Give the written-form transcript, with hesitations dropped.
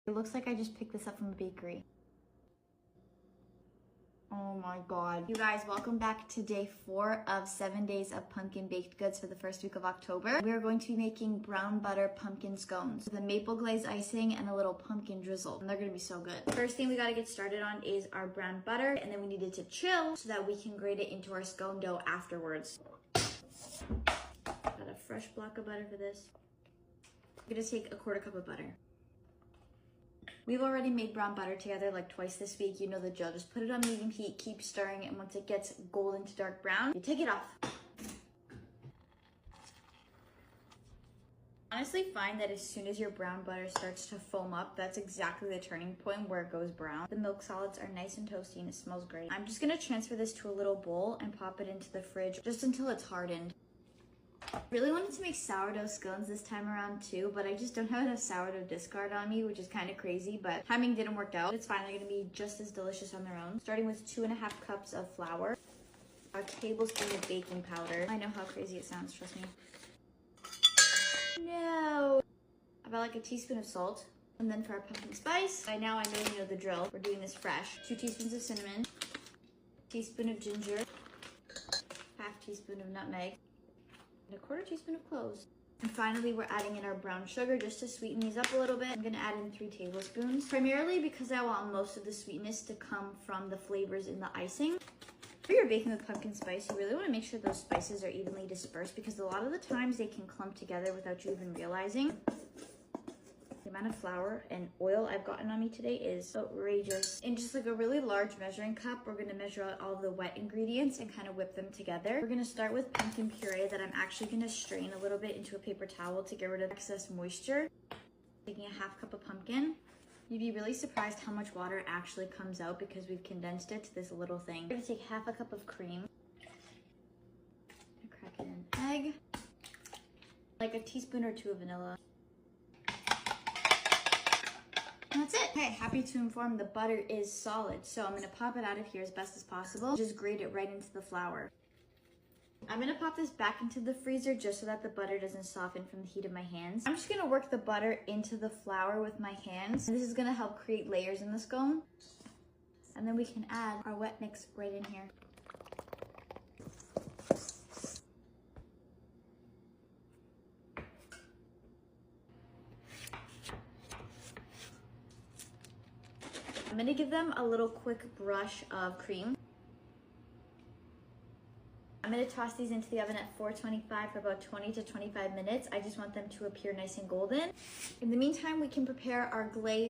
It looks like I just picked this up from a bakery. Oh my God. You guys, welcome back to day 4 of 7 days of pumpkin baked goods for the first week of October. We are going to be making brown butter pumpkin scones with a maple glaze icing and a little pumpkin drizzle. And they're gonna be so good. First thing we gotta get started on is our brown butter, and then we need it to chill so that we can grate it into our scone dough afterwards. Got a fresh block of butter for this. I'm gonna take a 1/4 cup of butter. We've already made brown butter together like twice this week. You know the drill. Just put it on medium heat, keep stirring, and once it gets golden to dark brown, you take it off. Honestly, find that as soon as your brown butter starts to foam up, that's exactly the turning point where it goes brown. The milk solids are nice and toasty and it smells great. I'm just gonna transfer this to a little bowl and pop it into the fridge just until it's hardened. I really wanted to make sourdough scones this time around too, but I just don't have enough sourdough discard on me, which is kind of crazy, but timing didn't work out. It's fine, they're gonna be just as delicious on their own. Starting with 2½ cups of flour, a tablespoon of baking powder. I know how crazy it sounds, trust me. No! About like a teaspoon of salt. And then for our pumpkin spice, by now I know you know the drill. We're doing this fresh. 2 teaspoons of cinnamon, teaspoon of ginger, 1/2 teaspoon of nutmeg, and a 1/4 teaspoon of cloves. And finally, we're adding in our brown sugar just to sweeten these up a little bit. I'm gonna add in 3 tablespoons, primarily because I want most of the sweetness to come from the flavors in the icing. For your baking with pumpkin spice, you really wanna make sure those spices are evenly dispersed because a lot of the times they can clump together without you even realizing. The amount of flour and oil I've gotten on me today is outrageous. In just like a really large measuring cup, we're gonna measure out all of the wet ingredients and kind of whip them together. We're gonna start with pumpkin puree that I'm actually gonna strain a little bit into a paper towel to get rid of excess moisture. Taking a 1/2 cup of pumpkin. You'd be really surprised how much water actually comes out because we've condensed it to this little thing. We're gonna take 1/2 cup of cream. Crack in an egg. Like a teaspoon or 2 of vanilla. And that's it. Okay, happy to inform the butter is solid. So I'm gonna pop it out of here as best as possible. Just grate it right into the flour. I'm gonna pop this back into the freezer just so that the butter doesn't soften from the heat of my hands. I'm just gonna work the butter into the flour with my hands. And this is gonna help create layers in the scone. And then we can add our wet mix right in here. I'm gonna give them a little quick brush of cream. I'm gonna toss these into the oven at 425 for about 20 to 25 minutes. I just want them to appear nice and golden. In the meantime, we can prepare our glaze.